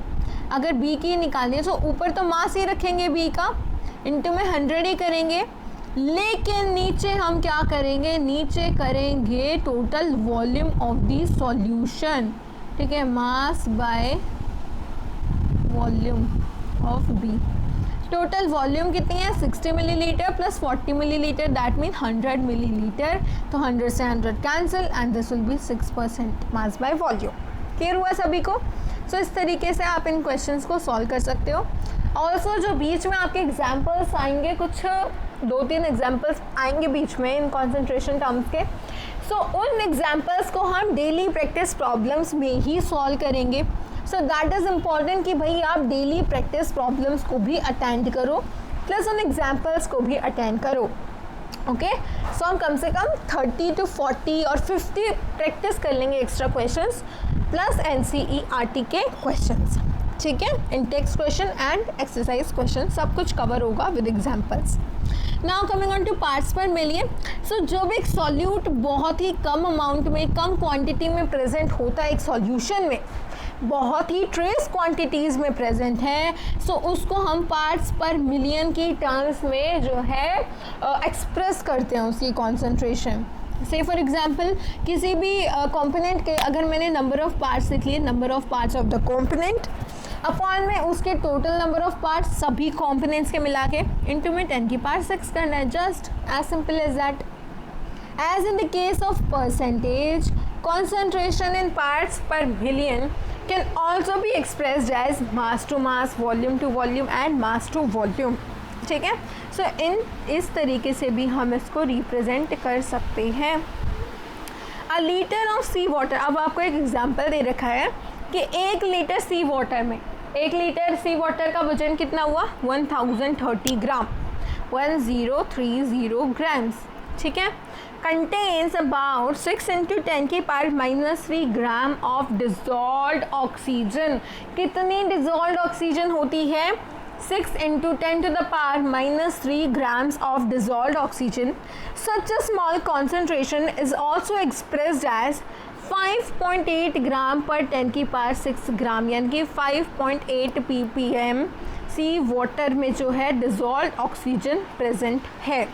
अगर बी की निकालनी है तो ऊपर तो मास ही रखेंगे बी का, इंटू में 100 ही करेंगे, लेकिन नीचे हम क्या करेंगे, नीचे करेंगे total volume of the solution, ठीक है, mass by volume of B. Total volume कितनी है, 60 milliliter + 40 milliliter, that mean 100 milliliter. तो 100 से 100 cancel and this will be 6% mass by volume. Clear हुआ सभी को? सो इस तरीके से आप इन क्वेश्चंस को सॉल्व कर सकते हो। ऑल्सो जो बीच में आपके एग्जाम्पल्स आएंगे, कुछ 2-3 एग्जाम्पल्स आएंगे बीच में इन कॉन्सेंट्रेशन टर्म्स के, सो उन एग्जाम्पल्स को हम डेली प्रैक्टिस प्रॉब्लम्स में ही सॉल्व करेंगे। सो दैट इज़ इम्पॉर्टेंट कि भाई आप डेली प्रैक्टिस प्रॉब्लम्स को भी अटेंड करो, प्लस उन एग्जाम्पल्स को भी अटेंड करो। ओके सो हम कम से कम 30 to 40 और 50 प्रैक्टिस कर लेंगे एक्स्ट्रा क्वेश्चंस प्लस NCERT के क्वेश्चंस, ठीक है, in text question and exercise question सब कुछ कवर होगा with examples. Now coming on to parts per million. सो जो भी एक सॉल्यूट बहुत ही कम अमाउंट में, कम क्वांटिटी में प्रेजेंट होता है एक सॉल्यूशन में, बहुत ही ट्रेस क्वांटिटीज़ में प्रेजेंट है, सो उसको हम पार्ट्स पर मिलियन की टर्म्स में जो है एक्सप्रेस करते हैं उसकी कॉन्सेंट्रेशन। से फॉर एग्जांपल किसी भी कंपोनेंट के अगर मैंने नंबर ऑफ पार्ट्स लिख लिए, number of parts of the component upon में उसके टोटल नंबर ऑफ पार्ट्स सभी कंपोनेंट्स के मिला के इनटू में 10 की पावर 6 करना है, just as simple as that. As in the case of percentage, concentration in parts per million can also be expressed as mass to mass, volume to volume and mass to volume, ठीक है। सो इस तरीके से भी हम इसको represent कर सकते हैं। A liter of sea water, अब आपको एक एग्जांपल दे रखा है कि 1 लीटर सी वाटर में, 1 लीटर सी वाटर का वजन कितना हुआ 1030 ग्राम, 1030 ग्राम्स, ठीक है। contains about 6 into 10 की power -3 gram of dissolved oxygen. कितनी डिजॉल्व्ड ऑक्सीजन होती है 6 into 10 to the power -3 grams of dissolved oxygen. Such a small concentration is also expressed as 5.8 ग्राम पर 10 की पावर 6 ग्राम, यानी कि 5.8 ppm सी वाटर में जो है डिजॉल्व्ड ऑक्सीजन प्रेजेंट है।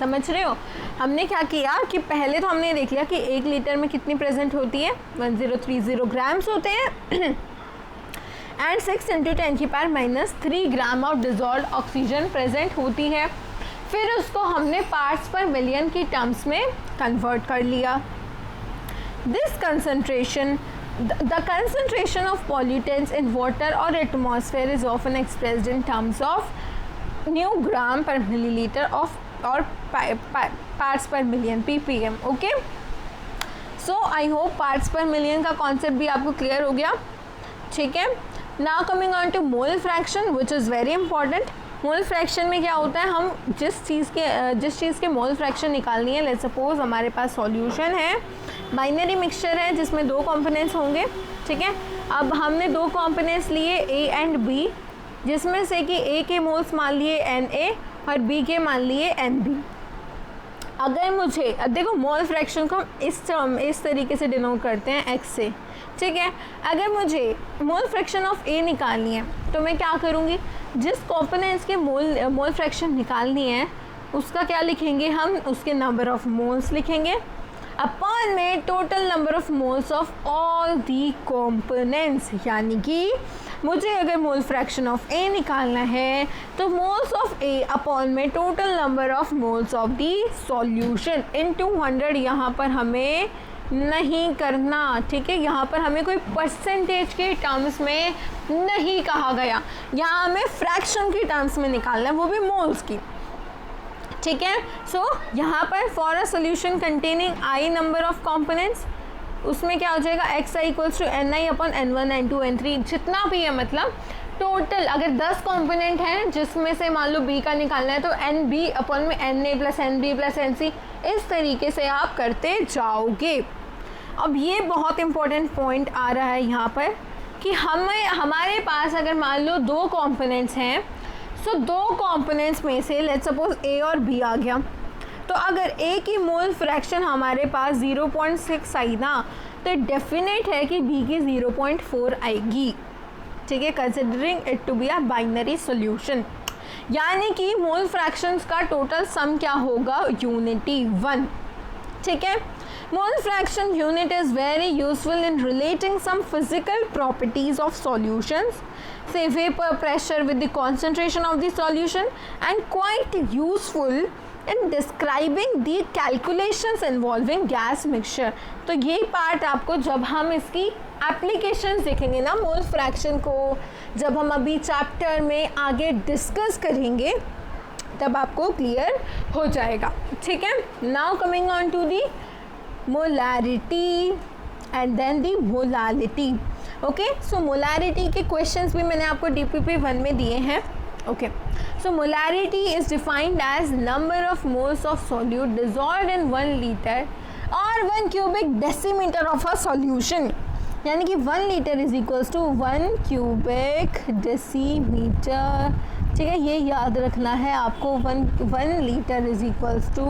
समझ रहे हो, हमने क्या किया कि पहले तो हमने देख लिया कि 1 लीटर में कितनी प्रेजेंट होती है 1030 ग्राम्स होते हैं एंड 6 into 10 की power -3 gram of dissolved oxygen present होती है। फिर उसको हमने पार्ट्स पर मिलियन की टर्म्स में कन्वर्ट कर लिया। This concentration the concentration of pollutants in water or atmosphere is often expressed in terms of new gram per milliliter of or parts per million ppm। Okay, so I hope parts per million का concept भी आपको clear हो गया, ठीक है। Now coming on to mole fraction which is very important. Mole fraction में क्या होता है, हम जिस चीज़ के मोल फ्रैक्शन निकालनी है, लेट्स सपोज हमारे पास सॉल्यूशन है, बाइनरी मिक्सचर है जिसमें 2 कंपोनेंट्स होंगे, ठीक है। अब हमने 2 कंपोनेंट्स लिए A एंड B, जिसमें से कि A के मोल्स मान लिए Na और B के मान लिए Nb। अगर मुझे, अब देखो मोल फ्रैक्शन को इस तरीके से डिनोट करते हैं x से, ठीक है। अगर मुझे मोल फ्रैक्शन ऑफ A निकालनी है तो मैं क्या करूँगी, जिस कंपोनेंट्स के मोल फ्रैक्शन निकालनी है उसका क्या लिखेंगे हम, उसके नंबर ऑफ मोल्स लिखेंगे अपॉन में total number of moles of all the components. यानी कि मुझे अगर मोल फ्रैक्शन ऑफ A निकालना है तो मोल्स ऑफ A अपॉन में total number of moles of the solution into 100 यहाँ पर हमें नहीं करना, ठीक है। यहाँ पर हमें कोई परसेंटेज के टर्म्स में नहीं कहा गया, यहाँ हमें फ्रैक्शन की टर्म्स में निकालना है, वो भी मोल्स की, ठीक है। सो यहाँ पर for a solution containing I number of components, उसमें क्या हो जाएगा xi equals to ni upon n1 n2 n3 जितना भी है, मतलब टोटल अगर 10 कंपोनेंट हैं जिसमें से मान लो b का निकालना है तो nb अपॉन में na plus nb plus nc, इस तरीके से आप करते जाओगे। अब ये बहुत इंपॉर्टेंट पॉइंट आ रहा है यहाँ पर कि हमारे पास अगर मान लो 2 कंपोनेंट्स हैं, सो 2 कंपोनेंट्स में से लेट्स सपोज A और B आ गया, तो अगर A की मोल फ्रैक्शन हमारे पास 0.6 आई ना, तो डेफिनेट है कि B की 0.4 आएगी, ठीक है, considering it to be a binary solution. यानी कि मोल फ्रैक्शंस का टोटल सम क्या होगा, यूनिटी 1, ठीक है। Mole fraction unit is very useful in relating some physical properties of solutions, say vapor pressure with the concentration of the solution, and quite useful in describing the calculations involving gas mixture। तो यही part आपको जब हम इसकी applications देखेंगे ना mole fraction को, जब हम अभी चैप्टर में आगे डिस्कस करेंगे तब आपको क्लियर हो जाएगा, ठीक है। Now coming on to the molarity and then the molality. Okay, so molarity के क्वेश्चंस भी मैंने आपको DPP 1 में दिए हैं। Okay, so So molarity is defined as number of moles of solute dissolved in 1 liter or 1 cubic decimeter of a solution. यानी कि 1 liter is equals to 1 cubic decimeter. ठीक है, ये याद रखना है आपको. 1 liter is equals to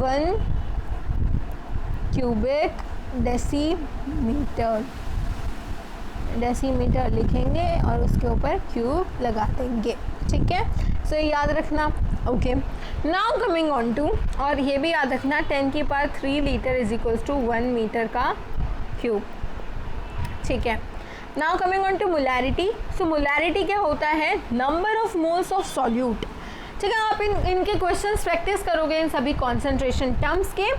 1 cubic decimeter. Decimeter लिखेंगे और उसके ऊपर क्यूब लगा देंगे. ठीक है, सो याद रखना. Okay, now coming on to, और ये भी याद रखना 10 की power 3 liter is equals to 1 meter का क्यूब. ठीक है, now coming on to molarity. So molarity क्या होता है? Number of moles of solute. ठीक है, आप इनके क्वेश्चंस प्रैक्टिस करोगे इन सभी कॉन्सेंट्रेशन टर्म्स के,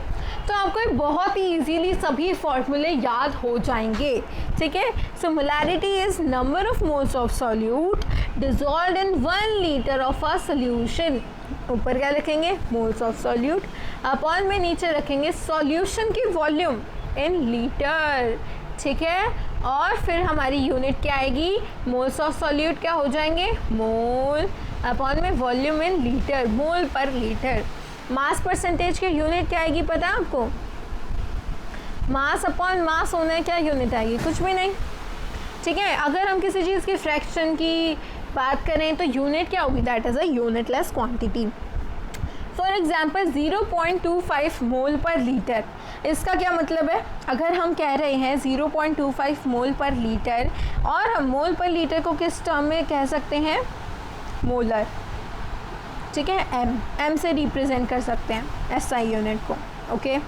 तो आपको बहुत ही इजीली सभी फॉर्मूले याद हो जाएंगे. ठीक है, so molarity is number of moles of solute dissolved in 1 litre of a solution. ऊपर क्या लिखेंगे? Moles of solute. अपॉन में नीचे रखेंगे सॉल्यूशन की वॉल्यूम इन लीटर. ठीक है, और फिर हमारी यूनिट क्या आएगी? मोल्स ऑफ सॉल्यूट क्या हो जाएंगे? मोल. अपॉन में वॉल्यूम इन लीटर, मोल पर लीटर. मास परसेंटेज की यूनिट क्या आएगी पता है आपको? मास अपॉन मास होना है, क्या यूनिट आएगी? कुछ भी नहीं. ठीक है, अगर हम किसी चीज़ की फ्रैक्शन की बात करें तो यूनिट क्या होगी? That is a unitless quantity. For example 0.25 मोल पर लीटर. इसका क्या मतलब है? अगर हम कह रहे हैं 0.25 मोल पर लीटर, और हम मोल पर लीटर को किस टर्म में कह सकते हैं? मोलर. ठीक है, एम से रिप्रेजेंट कर सकते हैं एसआई यूनिट को. Okay,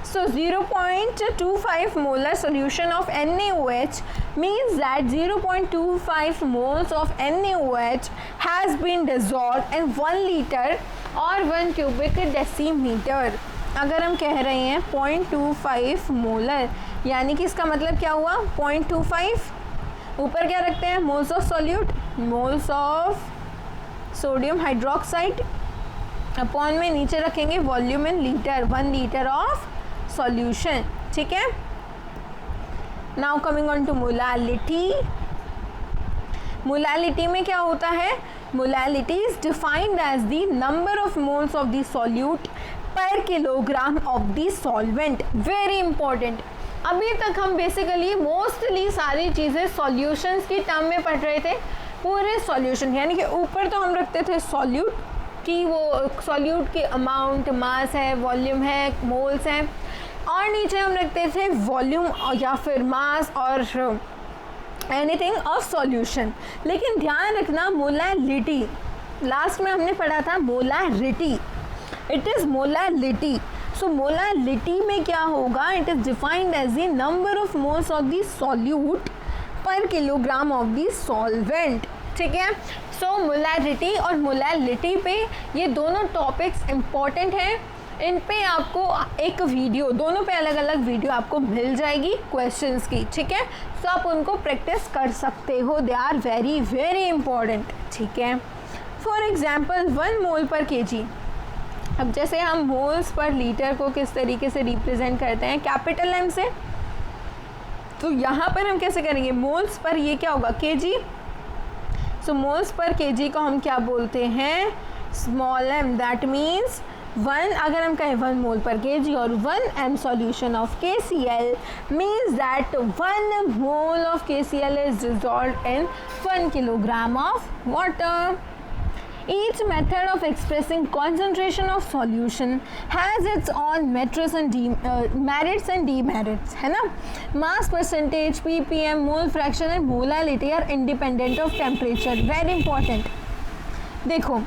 so 0.25 molar solution of NaOH means that 0.25 moles of NaOH has been dissolved in 1 liter or 1 cubic decimeter. अगर हम कह रहे हैं 0.25 मोलर, यानी कि इसका मतलब क्या हुआ? 0.25 ऊपर क्या रखते हैं? Moles of solute, moles of sodium hydroxide. Upon में नीचे रखेंगे volume in litre, 1 litre of solution. ठीक है, now coming on to molality. Molality में क्या होता है? Molality is defined as the number of moles of the solute per kilogram of the solvent. Very important. अभी तक हम बेसिकली मोस्टली सारी चीज़ें सॉल्यूशंस की टर्म में पढ़ रहे थे. पूरे सॉल्यूशन, यानी कि ऊपर तो हम रखते थे सॉल्यूट की, वो सॉल्यूट की अमाउंट, मास है, वॉल्यूम है, मोल्स हैं, और नीचे हम रखते थे वॉल्यूम या फिर मास और एनीथिंग ऑफ सॉल्यूशन. लेकिन ध्यान रखना मोलैलिटी, लास्ट में हमने पढ़ा था molarity. It is molality. So molality में क्या होगा? It is defined as the number of moles of the solute per kilogram of the solvent. ठीक है, सो मोलैरिटी और मोलैलिटी पे ये दोनों टॉपिक्स इम्पॉर्टेंट हैं. इन पे आपको एक वीडियो, दोनों पे अलग अलग वीडियो आपको मिल जाएगी क्वेश्चंस की. ठीक है, सो आप उनको प्रैक्टिस कर सकते हो. They are very very important. ठीक है, फॉर एग्जाम्पल 1 मोल पर केजी. अब जैसे हम मोल्स पर लीटर को किस तरीके से रिप्रेजेंट करते हैं? कैपिटल एम से. तो यहाँ पर हम कैसे करेंगे? मोल्स पर ये क्या होगा? केजी. सो मोल्स पर केजी को हम क्या बोलते हैं? Small M. दैट मीन्स 1, अगर हम कहें 1 मोल पर केजी और 1 m solution of KCl means that 1 mole of KCl is dissolved in 1 kilogram of water. Each method of expressing concentration of solution has its own merits and demerits, है ना? Mass percentage, ppm, mole fraction and molality are independent of temperature. Very important. देखो,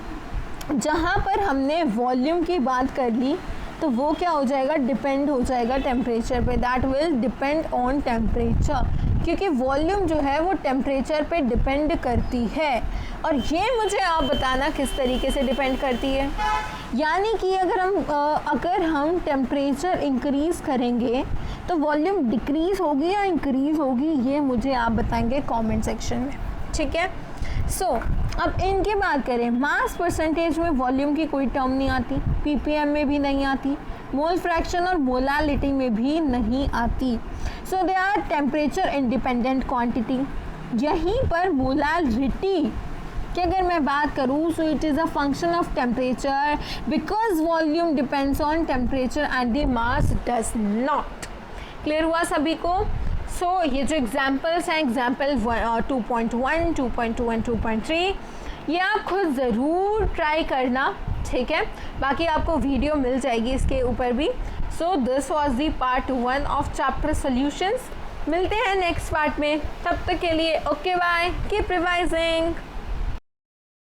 जहाँ पर हमने volume की बात कर ली तो वो क्या हो जाएगा? डिपेंड हो जाएगा टेम्परेचर पे. That will depend on temperature, क्योंकि वॉल्यूम जो है वो टेम्परेचर पे डिपेंड करती है. और ये मुझे आप बताना किस तरीके से डिपेंड करती है. यानी कि अगर हम टेम्परेचर इंक्रीज़ करेंगे तो वॉल्यूम डिक्रीज़ होगी या इंक्रीज़ होगी, ये मुझे आप बताएंगे कमेंट सेक्शन में. ठीक है, सो अब इनकी बात करें. मास परसेंटेज में वॉल्यूम की कोई टर्म नहीं आती, ppm में भी नहीं आती, मोल फ्रैक्शन और मोलालिटी में भी नहीं आती. So they are temperature independent quantity. यहीं पर मोलालिटी कि अगर मैं बात करूँ so it is a function of temperature because volume depends on temperature and the mass does not. Clear हुआ सभी को? सो ये जो एग्जाम्पल्स हैं, एग्जाम्पल 2.1, 2.2 एंड 2.3, ये आप खुद ज़रूर ट्राई करना, ठीक है? बाकी आपको वीडियो मिल जाएगी इसके ऊपर भी। So this was the part 1 of chapter solutions. मिलते हैं नेक्स्ट पार्ट में, तब तक के लिए ओके बाय, कीप रिवाइजिंग।